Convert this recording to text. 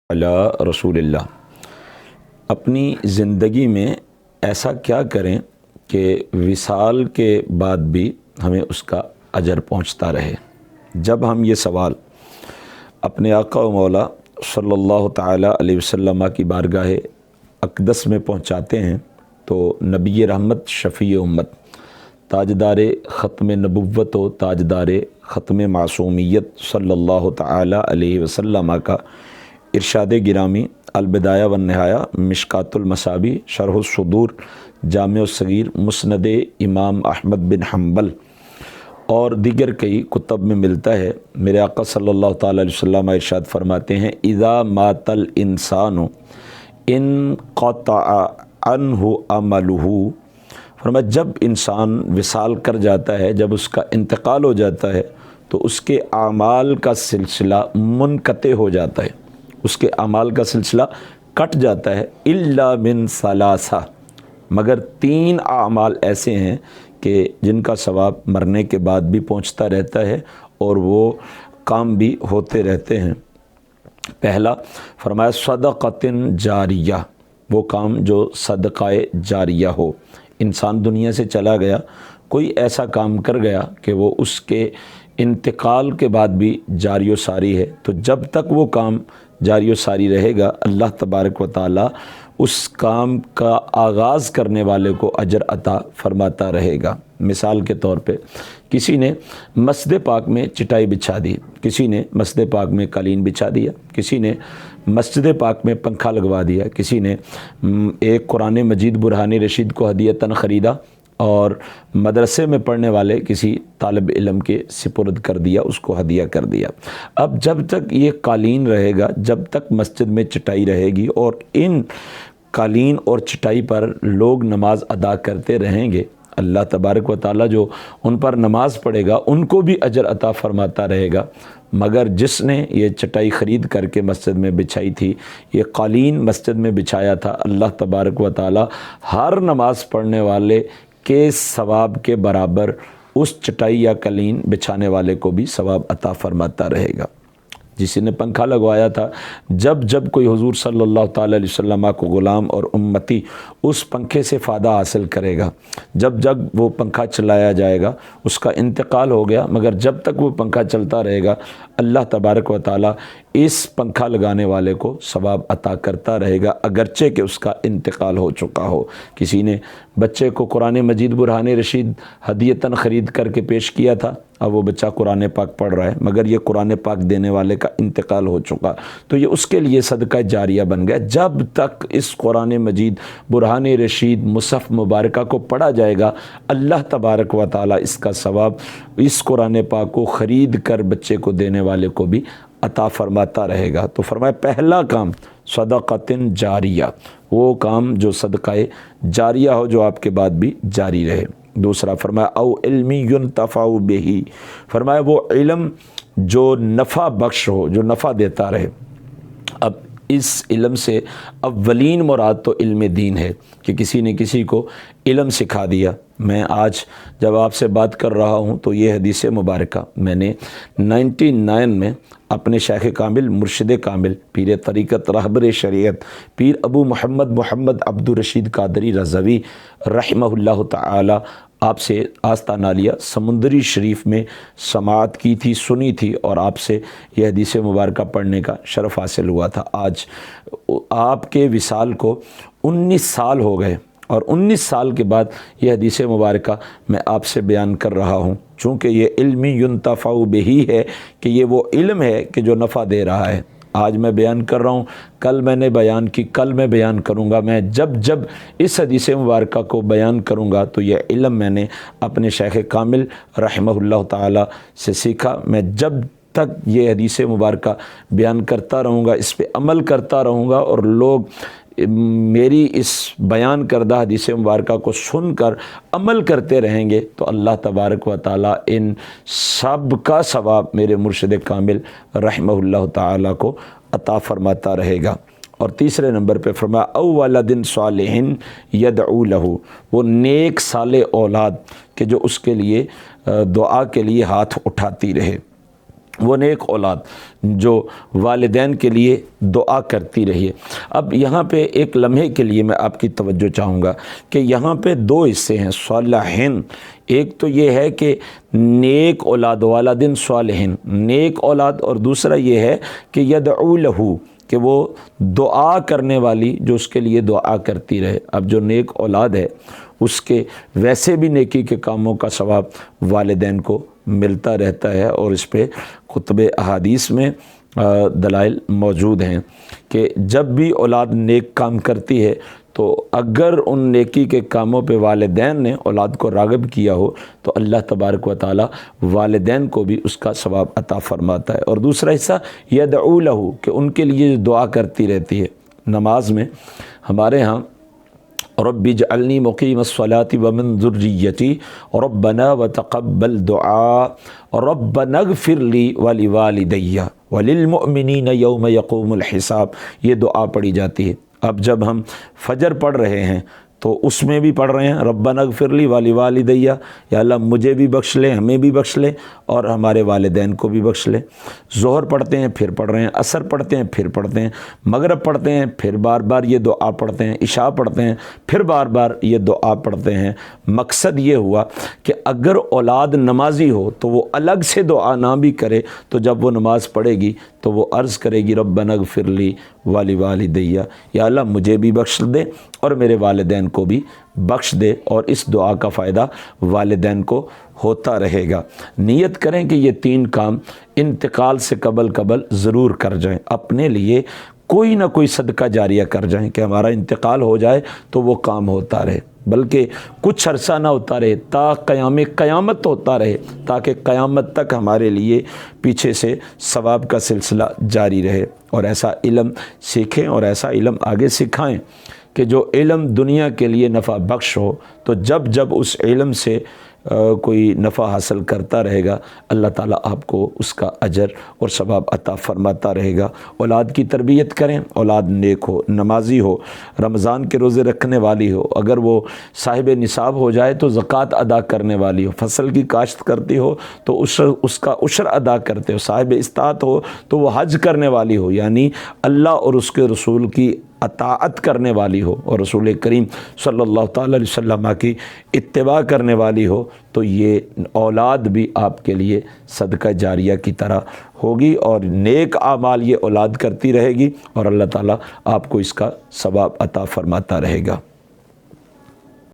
علی رسول اللہ۔ اپنی زندگی میں ایسا کیا کریں کہ وصال کے بعد بھی ہمیں اس کا اجر پہنچتا رہے۔ جب ہم یہ سوال اپنے آقا و مولا صلی اللہ تعالی علیہ وسلم کی بارگاہ اقدس میں پہنچاتے ہیں تو نبی رحمت شفیع امت تاجدار ختم نبوت و تاجدار ختم معصومیت صلی اللہ تعالی علیہ وسلم کا ارشاد گرامی البدایہ والنہایہ مشکات المصابیح شرح الصدور جامع الصغیر مسند امام احمد بن حنبل اور دیگر کئی کتب میں ملتا ہے۔ میرے آقا صلی اللہ تعالی علیہ وسلم ارشاد فرماتے ہیں اذا مات الانسان انقطع عنہ عملہ، فرمایا جب انسان وصال کر جاتا ہے، جب اس کا انتقال ہو جاتا ہے تو اس کے اعمال کا سلسلہ منقطع ہو جاتا ہے، اس کے اعمال کا سلسلہ کٹ جاتا ہے۔ الا من ثلاثہ، مگر تین اعمال ایسے ہیں کہ جن کا ثواب مرنے کے بعد بھی پہنچتا رہتا ہے اور وہ کام بھی ہوتے رہتے ہیں۔ پہلا فرمایا صدقۃ جاریہ، وہ کام جو صدقہ جاریہ ہو۔ انسان دنیا سے چلا گیا، کوئی ایسا کام کر گیا کہ وہ اس کے انتقال کے بعد بھی جاری و ساری ہے، تو جب تک وہ کام جاری و ساری رہے گا اللہ تبارک و تعالی اس کام کا آغاز کرنے والے کو اجر عطا فرماتا رہے گا۔ مثال کے طور پہ کسی نے مسجد پاک میں چٹائی بچھا دی، کسی نے مسجد پاک میں قالین بچھا دیا، کسی نے مسجد پاک میں پنکھا لگوا دیا، کسی نے ایک قرآن مجید برہان رشید کو ہدیتاً خریدا اور مدرسے میں پڑھنے والے کسی طالب علم کے سپرد کر دیا، اس کو ہدیہ کر دیا۔ اب جب تک یہ قالین رہے گا، جب تک مسجد میں چٹائی رہے گی اور ان قالین اور چٹائی پر لوگ نماز ادا کرتے رہیں گے، اللہ تبارک و تعالیٰ جو ان پر نماز پڑھے گا ان کو بھی اجر عطا فرماتا رہے گا۔ مگر جس نے یہ چٹائی خرید کر کے مسجد میں بچھائی تھی، یہ قالین مسجد میں بچھایا تھا، اللہ تبارک و تعالیٰ ہر نماز پڑھنے والے کے ثواب کے برابر اس چٹائی یا قالین بچھانے والے کو بھی ثواب عطا فرماتا رہے گا۔ جس نے پنکھا لگوایا تھا، جب جب کوئی حضور صلی اللہ تعالی علیہ وسلم کو غلام اور امتی اس پنکھے سے فائدہ حاصل کرے گا، جب جب وہ پنکھا چلایا جائے گا، اس کا انتقال ہو گیا مگر جب تک وہ پنکھا چلتا رہے گا اللہ تبارک و تعالی اس پنکھا لگانے والے کو ثواب عطا کرتا رہے گا، اگرچہ کہ اس کا انتقال ہو چکا ہو۔ کسی نے بچے کو قرآن مجید برہان رشید ہدیتاً خرید کر کے پیش کیا تھا، اب وہ بچہ قرآن پاک پڑھ رہا ہے مگر یہ قرآن پاک دینے والے کا انتقال ہو چکا، تو یہ اس کے لیے صدقہ جاریہ بن گیا۔ جب تک اس قرآن مجید برہان رشید مصحف مبارکہ کو پڑھا جائے گا اللہ تبارک و تعالی اس کا ثواب اس قرآن پاک کو خرید کر بچے کو دینے والے کو بھی عطا فرماتا رہے گا۔ تو فرمایا پہلا کام صدقۃ جاریہ، وہ کام جو صدقہ جاریہ ہو، جو آپ کے بعد بھی جاری رہے۔ دوسرا فرمایا او علم ینتفع بہ، فرمایا وہ علم جو نفع بخش ہو، جو نفع دیتا رہے۔ اب اس علم سے اولین مراد تو علم دین ہے کہ کسی نے کسی کو علم سکھا دیا۔ میں آج جب آپ سے بات کر رہا ہوں تو یہ حدیث مبارکہ میں نے 99 میں اپنے شیخ کامل مرشد کامل پیر طریقت رہبر شریعت پیر ابو محمد عبد الرشید قادری رضوی رحمہ اللہ تعالی آپ سے آستانہ عالیہ سمندری شریف میں سماعت کی تھی، سنی تھی اور آپ سے یہ حدیث مبارکہ پڑھنے کا شرف حاصل ہوا تھا۔ آج آپ کے وصال کو 19 سال ہو گئے اور 19 سال کے بعد یہ حدیث مبارکہ میں آپ سے بیان کر رہا ہوں، چونکہ یہ علم ینتفع بہ ہے کہ یہ وہ علم ہے کہ جو نفع دے رہا ہے۔ آج میں بیان کر رہا ہوں، کل میں نے بیان کی، کل میں بیان کروں گا، میں جب جب اس حدیث مبارکہ کو بیان کروں گا تو یہ علم میں نے اپنے شیخ کامل رحمہ اللہ تعالی سے سیکھا۔ میں جب تک یہ حدیث مبارکہ بیان کرتا رہوں گا، اس پہ عمل کرتا رہوں گا اور لوگ میری اس بیان کردہ حدیث مبارکہ کو سن کر عمل کرتے رہیں گے تو اللہ تبارک و تعالی ان سب کا ثواب میرے مرشد کامل رحمہ اللہ تعالی کو عطا فرماتا رہے گا۔ اور تیسرے نمبر پہ فرمایا او ولد صالح یدعو لہ، وہ نیک صالح اولاد کہ جو اس کے لیے دعا کے لیے ہاتھ اٹھاتی رہے۔ وہ نیک اولاد جو والدین کے لیے دعا کرتی رہی ہے۔ اب یہاں پہ ایک لمحے کے لیے میں آپ کی توجہ چاہوں گا کہ یہاں پہ دو حصے ہیں صالحین۔ ایک تو یہ ہے کہ نیک اولاد، والدین صالحین، نیک اولاد، اور دوسرا یہ ہے کہ یدعو لہو، کہ وہ دعا کرنے والی جو اس کے لیے دعا کرتی رہے۔ اب جو نیک اولاد ہے اس کے ویسے بھی نیکی کے کاموں کا ثواب والدین کو ملتا رہتا ہے، اور اس پہ کتب احادیث میں دلائل موجود ہیں کہ جب بھی اولاد نیک کام کرتی ہے تو اگر ان نیکی کے کاموں پہ والدین نے اولاد کو راغب کیا ہو تو اللہ تبارک و تعالی والدین کو بھی اس کا ثواب عطا فرماتا ہے۔ اور دوسرا حصہ یدعو لہو، کہ ان کے لیے دعا کرتی رہتی ہے۔ نماز میں ہمارے ہاں رب اجعلنی مقیم الصلاۃ ومن ذریتی ربنا وتقبل دعاء ربنا اغفر لی ولوالدی وللمؤمنین یوم یقوم الحساب، یہ دعا پڑھی جاتی ہے۔ اب جب ہم فجر پڑھ رہے ہیں تو اس میں بھی پڑھ رہے ہیں ربنا اغفر لی ولوالدی، یا اللہ مجھے بھی بخش لے، ہمیں بھی بخش لے، اور ہمارے والدین کو بھی بخش لے۔ ظہر پڑھتے ہیں پھر پڑھ رہے ہیں، عصر پڑھتے ہیں پھر پڑھتے ہیں، مغرب پڑھتے ہیں پھر بار بار یہ دعا پڑھتے ہیں، عشاء پڑھتے ہیں پھر بار بار یہ دعا پڑھتے ہیں۔ مقصد یہ ہوا کہ اگر اولاد نمازی ہو تو وہ الگ سے دعا نہ بھی کرے تو جب وہ نماز پڑھے گی تو وہ عرض کرے گی ربنا اغفر لی ولوالدی، یا اللہ مجھے بھی بخش دے اور میرے والدین کو بھی بخش دے، اور اس دعا کا فائدہ والدین کو ہوتا رہے گا۔ نیت کریں کہ یہ تین کام انتقال سے قبل ضرور کر جائیں، اپنے لیے کوئی نہ کوئی صدقہ جاریہ کر جائیں کہ ہمارا انتقال ہو جائے تو وہ کام ہوتا رہے، بلکہ کچھ عرصہ نہ ہوتا رہے، تا قیامت ہوتا رہے، تاکہ قیامت تک ہمارے لیے پیچھے سے ثواب کا سلسلہ جاری رہے۔ اور ایسا علم سیکھیں اور ایسا علم آگے سکھائیں کہ جو علم دنیا کے لیے نفع بخش ہو، تو جب جب اس علم سے کوئی نفع حاصل کرتا رہے گا اللہ تعالیٰ آپ کو اس کا اجر اور ثواب عطا فرماتا رہے گا۔ اولاد کی تربیت کریں، اولاد نیک ہو، نمازی ہو، رمضان کے روزے رکھنے والی ہو، اگر وہ صاحب نصاب ہو جائے تو زکوٰۃ ادا کرنے والی ہو، فصل کی کاشت کرتی ہو تو اس کا عشر ادا کرتے ہو، صاحب استطاعت ہو تو وہ حج کرنے والی ہو، یعنی اللہ اور اس کے رسول کی اطاعت کرنے والی ہو اور رسول کریم صلی اللہ تعالی علیہ وسلم کی اتباع کرنے والی ہو، تو یہ اولاد بھی آپ کے لیے صدقہ جاریہ کی طرح ہوگی، اور نیک اعمال یہ اولاد کرتی رہے گی، اور اللہ تعالیٰ آپ کو اس کا ثواب عطا فرماتا رہے گا۔